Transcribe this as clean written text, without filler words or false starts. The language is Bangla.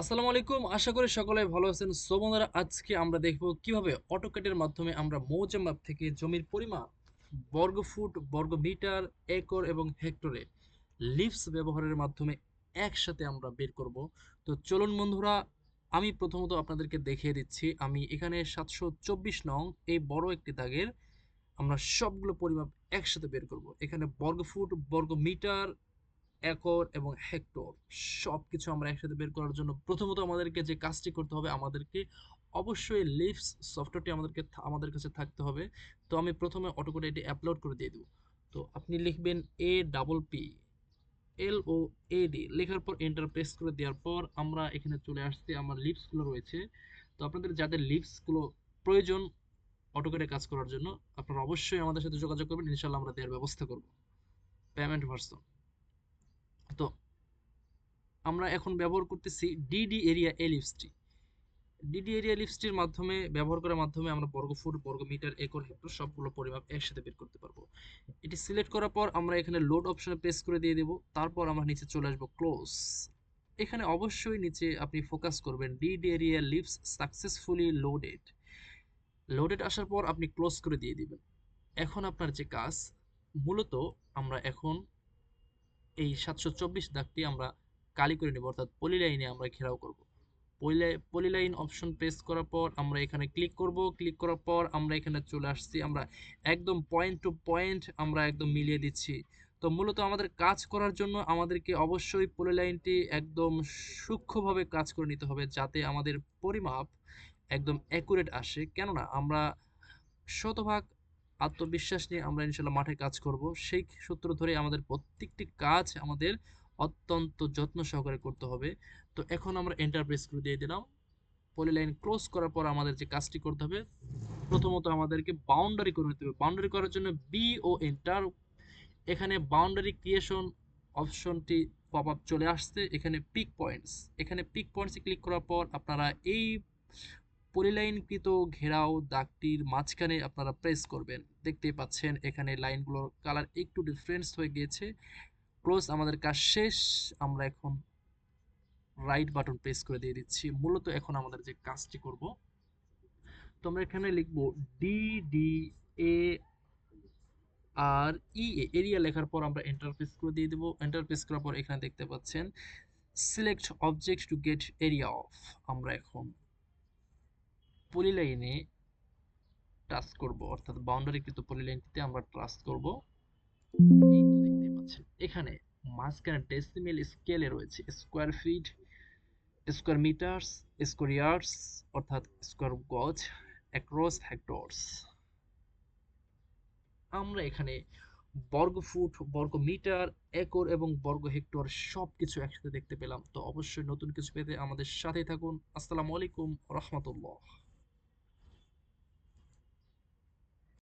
আসসালামু আলাইকুম। আশা করি সকলে ভালো আছেন। সো বন্ধুরা, আজকে আমরা দেখব কিভাবে অটোক্যাডের মাধ্যমে আমরা মৌজা মাপ থেকে জমির পরিমাপ বর্গফুট, বর্গমিটার, একর এবং হেক্টরে লিভস ব্যবহারের মাধ্যমে একসাথে আমরা বের করব। তো চলুন বন্ধুরা, আমি প্রথমত আপনাদেরকে দেখিয়ে দিচ্ছি। আমি এখানে 724 নং এই বড় একটি দাগের আমরা সবগুলো পরিমাপ একসাথে বের করব। এখানে বর্গফুট, বর্গমিটার, একর এবং হেক্টর সবকিছু আমরা একসাথে বের করার জন্য প্রথমত আমাদেরকে যে কাজটি করতে হবে, আমাদেরকে অবশ্যই লিভস সফটওয়্যারটি আমাদের কাছে থাকতে হবে। তো আমি প্রথমে অটোক্যাডে এটি আপলোড করে দিয়ে দেব। তো আপনি লিখবেন APPLOAD, লেখার পর এন্টার প্রেস করে দেওয়ার পর আমরা এখানে চলে আসছি। আমার লিভসগুলো রয়েছে। তো আপনাদের যাদের লিভসগুলো প্রয়োজন অটোক্যাডে কাজ করার জন্য, আপনারা অবশ্যই আমাদের সাথে যোগাযোগ করবেন। ইনশাল্লাহ আমরা দেওয়ার ব্যবস্থা করব। Payment version. তো আমরা এখন ব্যবহার করতেছি ডিডি এরিয়া এলিপসটি। ডিডি এরিয়া এলিপসটির মাধ্যমে ব্যবহার করার মাধ্যমে আমরা বর্গফুট, বর্গমিটার, একর, হেক্টর সবগুলো পরিমাপ একসাথে বের করতে পারবো। এটি সিলেক্ট করার পর আমরা এখানে লোড অপশনে প্রেস করে দিয়ে দেব। তারপর আমরা নিচে চলে আসবো ক্লোজ। এখানে অবশ্যই নিচে আপনি ফোকাস করবেন DD area leaves successfully loaded. Loaded আসার পর আপনি ক্লোজ করে দিয়ে দিবেন। এখন আপনার যে কাজ, মূলত আমরা এখন এই 724 দাগটি আমরা কালি করে নেব, অর্থাৎ পলিলাইনে আমরা ঘেরাও করব। পলিলাইন অপশন প্রেস করার পর আমরা এখানে ক্লিক করব। ক্লিক করার পর আমরা এখানে চলে আসছি। আমরা একদম পয়েন্ট টু পয়েন্ট আমরা একদম মিলিয়ে দিচ্ছি। তো মূলত আমাদের কাজ করার জন্য আমাদেরকে অবশ্যই পলিলাইনটি একদম সূক্ষ্মভাবে কাজ করে নিতে হবে, যাতে আমাদের পরিমাপ একদম অ্যাকুরেট আসে। কেননা আমরা শতভাগ আত্মবিশ্বাস নিয়ে আমরা ইনশাল্লাহ মাঠে কাজ করব। সেই সূত্র ধরে আমাদের প্রত্যেকটি কাজ আমাদের অত্যন্ত যত্ন সহকারে করতে হবে। তো এখন আমরা এন্টার প্রেস করে দিয়ে দিলাম। পলিলাইন ক্লোজ করার পর আমাদের যে কাজটি করতে হবে, প্রথমত আমাদেরকে বাউন্ডারি করে নিতে হবে। বাউন্ডারি করার জন্য বি ও এন্টার। এখানে বাউন্ডারি ক্রিয়েশন অপশনটি পপ আপ চলে আসছে। এখানে পিক পয়েন্টস, এখানে পিক পয়েন্টসে ক্লিক করার পর আপনারা এই পলিলাইনকৃত ঘেরাও দাগটির মাঝখানে আপনারা প্রেস করবেন। দেখতেই পাচ্ছেন এখানে লাইনগুলোর কালার একটু ডিফারেন্স হয়ে গিয়েছে। ক্লোজ, আমাদের কাজ শেষ। আমরা এখন রাইট বাটন প্রেস করে দিয়ে দিচ্ছি। মূলত এখন আমাদের যে কাজটি করব, তো আমরা এখানে লিখব D D A R E area. লেখার পর আমরা এন্টার প্রেস করে দিয়ে দেবো। এন্টার প্রেস করার পর এখানে দেখতে পাচ্ছেন select object to get area of. আমরা এখন পলিলাইনে টাচ করব, অর্থাৎ বাউন্ডারিকৃত পলিলাইনটিতে আমরা টাচ করব। এই তো দেখতে পাচ্ছেন এখানে মাঝখানে ডেসিমেল স্কেলে রয়েছে square feet, square metres, square yards অর্থাৎ স্কোয়ার গজ, অ্যাক্রস হেক্টরস। আমরা এখানে বর্গ ফুট, বর্গ মিটার, একর এবং বর্গ হেক্টর সবকিছু একসাথে দেখতে পেলাম। তো অবশ্যই নতুন কিছু পেতে আমাদের সাথেই থাকুন। আসসালামু আলাইকুম রহমতুল্লাহ।